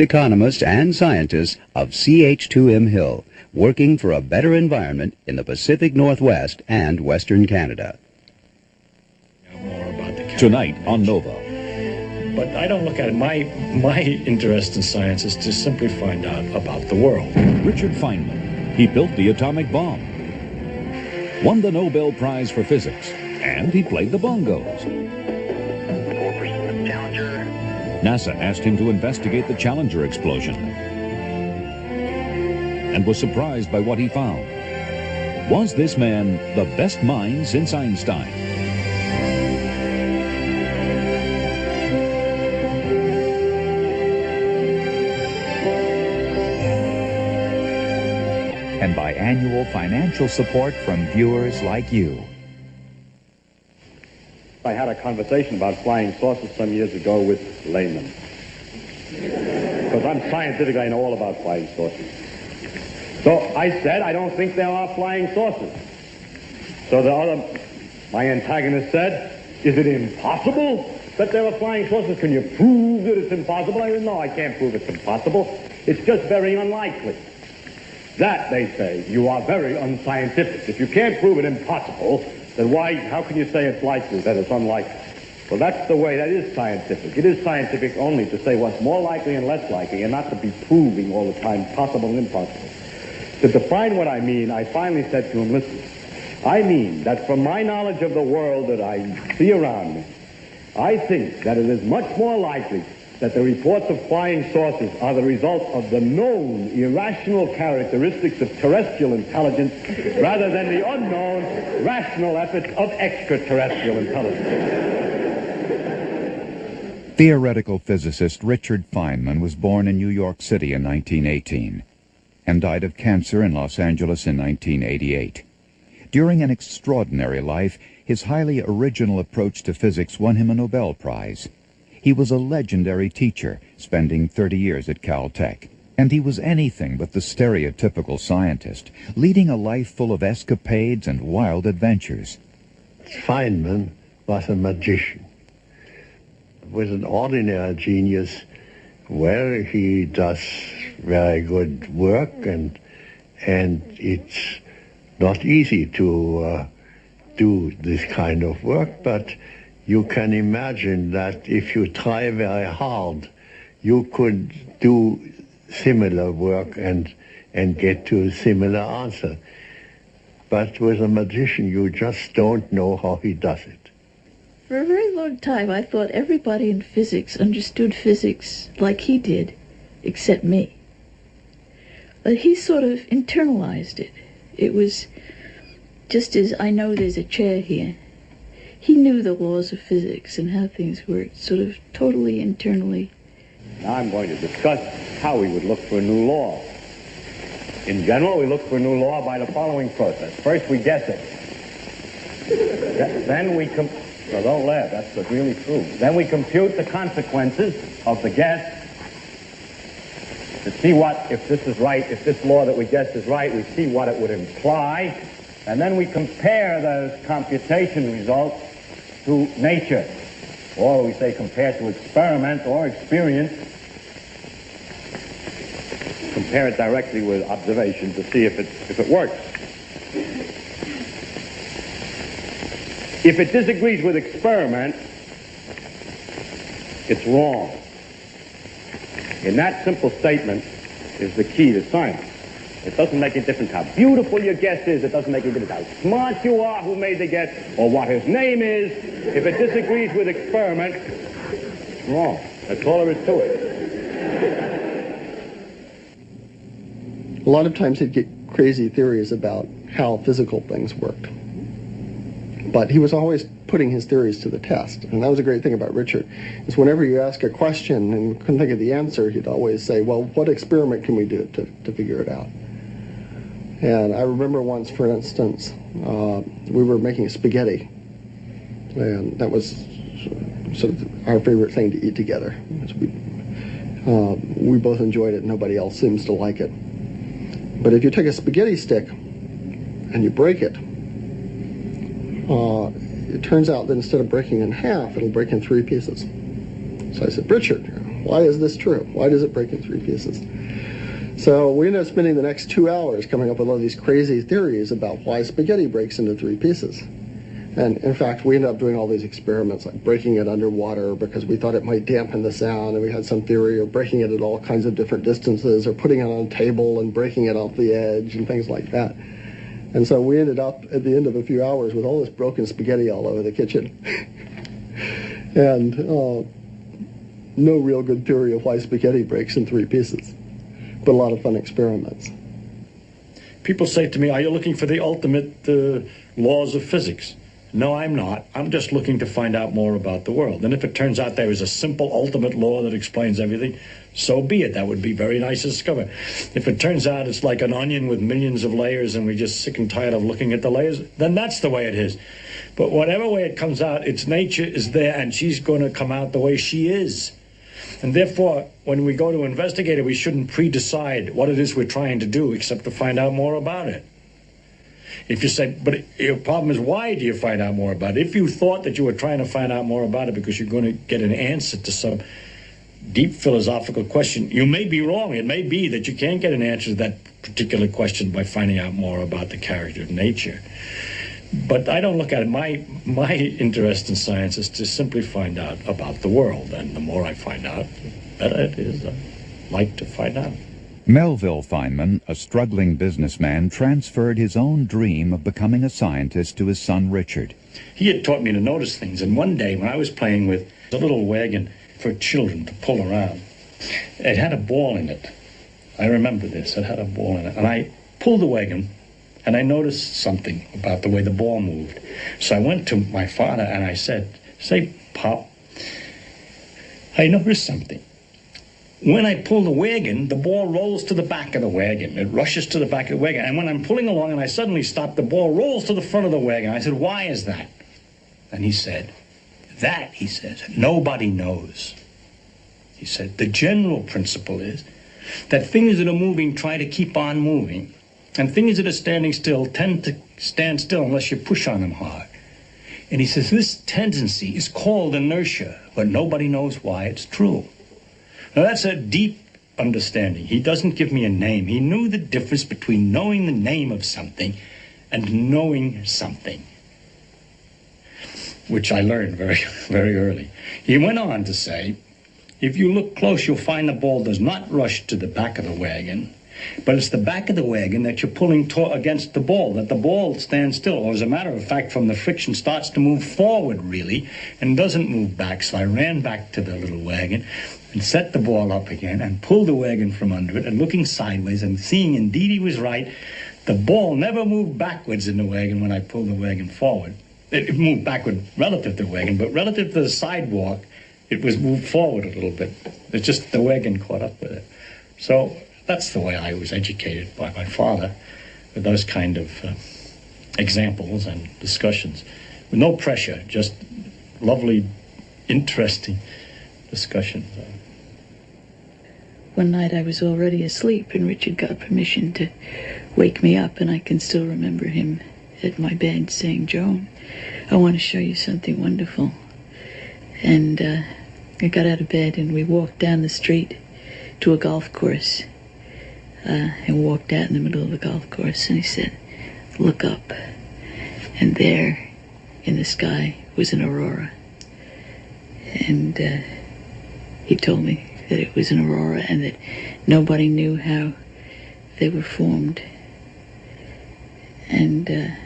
economists and scientists of CH2M Hill, working for a better environment in the Pacific Northwest and Western Canada. Tonight on Nova. But I don't look at it. My interest in science is to simply find out about the world. Richard-Feynman. He built the atomic bomb, won the Nobel Prize for Physics, and he played the bongos. NASA asked him to investigate the Challenger explosion and was surprised by what he found. Was this man the best mind since Einstein? And by annual financial support from viewers like you. I had a conversation about flying saucers some years ago with laymen. Because I'm scientific, I know all about flying saucers. So I said, I don't think there are flying saucers. So my antagonist said, is it impossible that there are flying saucers? Can you prove that it's impossible? I said, no, I can't prove it's impossible. It's just very unlikely. That, they say, you are very unscientific. If you can't prove it impossible, then how can you say it's likely, that it's unlikely? Well, that's the way, that is scientific. It is scientific only to say what's more likely and less likely, and not to be proving all the time possible and impossible. To define what I mean, I finally said to him, listen, I mean that from my knowledge of the world that I see around me, I think that it is much more likely that the reports of flying saucers are the result of the known irrational characteristics of terrestrial intelligence rather than the unknown rational efforts of extraterrestrial intelligence. Theoretical physicist Richard Feynman was born in New York City in 1918 and died of cancer in Los Angeles in 1988. During an extraordinary life, his highly original approach to physics won him a Nobel Prize. He was a legendary teacher, spending 30 years at Caltech, and he was anything but the stereotypical scientist, leading a life full of escapades and wild adventures. Feynman was a magician. Was an ordinary genius. Well, he does very good work, and it's not easy to do this kind of work, but you can imagine that if you try very hard, you could do similar work and get to a similar answer. But with a magician, you just don't know how he does it. For a very long time, I thought everybody in physics understood physics like he did, except me. But he sort of internalized it. It was just as I know there's a chair here. He knew the laws of physics and how things worked, sort of totally internally. Now I'm going to discuss how we would look for a new law. In general, we look for a new law by the following process. First, we guess it. Then we no, don't laugh, that's really true. Then we compute the consequences of the guess to see if this is right, if this law that we guessed is right, we see what it would imply, and then we compare those computation results to nature, or we say compare to experiment or experience. Compare it directly with observation to see if it works. If it disagrees with experiment, it's wrong. And that simple statement is the key to science. It doesn't make a difference how beautiful your guess is. It doesn't make a difference how smart you are, who made the guess, or what his name is. If it disagrees with experiment, it's wrong. That's all there is to it. A lot of times he'd get crazy theories about how physical things worked. But he was always putting his theories to the test. And that was a great thing about Richard, is whenever you ask a question and couldn't think of the answer, he'd always say, well, what experiment can we do to figure it out? And I remember once, for instance, we were making spaghetti. And that was sort of our favorite thing to eat together. We both enjoyed it. Nobody else seems to like it. But if you take a spaghetti stick and you break it, it turns out that instead of breaking in half, it'll break in 3 pieces. So I said, Richard, Why is this true? Why does it break in 3 pieces? So we ended up spending the next 2 hours coming up with all these crazy theories about why spaghetti breaks into 3 pieces. And in fact, we ended up doing all these experiments, like breaking it underwater because we thought it might dampen the sound, and we had some theory of breaking it at all kinds of different distances, or putting it on a table and breaking it off the edge and things like that. And so we ended up at the end of a few hours with all this broken spaghetti all over the kitchen. And no real good theory of why spaghetti breaks in 3 pieces, but a lot of fun experiments. People say to me, are you looking for the ultimate laws of physics? No, I'm not. I'm just looking to find out more about the world. And if it turns out there is a simple ultimate law that explains everything, so be it. That would be very nice to discover. If it turns out it's like an onion with millions of layers and we're just sick and tired of looking at the layers, then that's the way it is. But whatever way it comes out, its nature is there, and she's going to come out the way she is. And therefore, when we go to investigate it, we shouldn't pre-decide what it is we're trying to do, except to find out more about it. If you say, but your problem is, why do you find out more about it? If you thought that you were trying to find out more about it because you're going to get an answer to some deep philosophical question, you may be wrong. It may be that you can't get an answer to that particular question by finding out more about the character of nature. But I don't look at it. My interest in science is to simply find out about the world. And the more I find out, the better it is. I like to find out. Melville Feynman, a struggling businessman, transferred his own dream of becoming a scientist to his son Richard. He had taught me to notice things, and one day when I was playing with a little wagon for children to pull around, it had a ball in it. I remember this. It had a ball in it. And I pulled the wagon, and I noticed something about the way the ball moved. So I went to my father and I said, say, Pop, I noticed something. When I pull the wagon, the ball rolls to the back of the wagon. It rushes to the back of the wagon. And when I'm pulling along and I suddenly stop, the ball rolls to the front of the wagon. I said, why is that? And he said, that, he says, nobody knows. He said, the general principle is that things that are moving try to keep on moving. And things that are standing still tend to stand still unless you push on them hard. And he says, this tendency is called inertia, but nobody knows why it's true. Now, that's a deep understanding. He doesn't give me a name. He knew the difference between knowing the name of something and knowing something, which I learned very, very early. He went on to say, if you look close, you'll find the ball does not rush to the back of the wagon, but it's the back of the wagon that you're pulling against the ball, that the ball stands still. Or as a matter of fact, from the friction, starts to move forward, really, and doesn't move back. So I ran back to the little wagon and set the ball up again and pulled the wagon from under it, and looking sideways and seeing indeed he was right, the ball never moved backwards in the wagon when I pulled the wagon forward. It moved backward relative to the wagon, but relative to the sidewalk, it was moved forward a little bit. It's just the wagon caught up with it. So that's the way I was educated by my father, with those kind of examples and discussions. With no pressure, just lovely, interesting discussions. One night I was already asleep and Richard got permission to wake me up, and I can still remember him at my bed saying, Joan, I want to show you something wonderful. And I got out of bed and we walked down the street to a golf course and walked out in the middle of the golf course, and he said, look up. And there in the sky was an aurora. And he told me that it was an aurora and that nobody knew how they were formed. And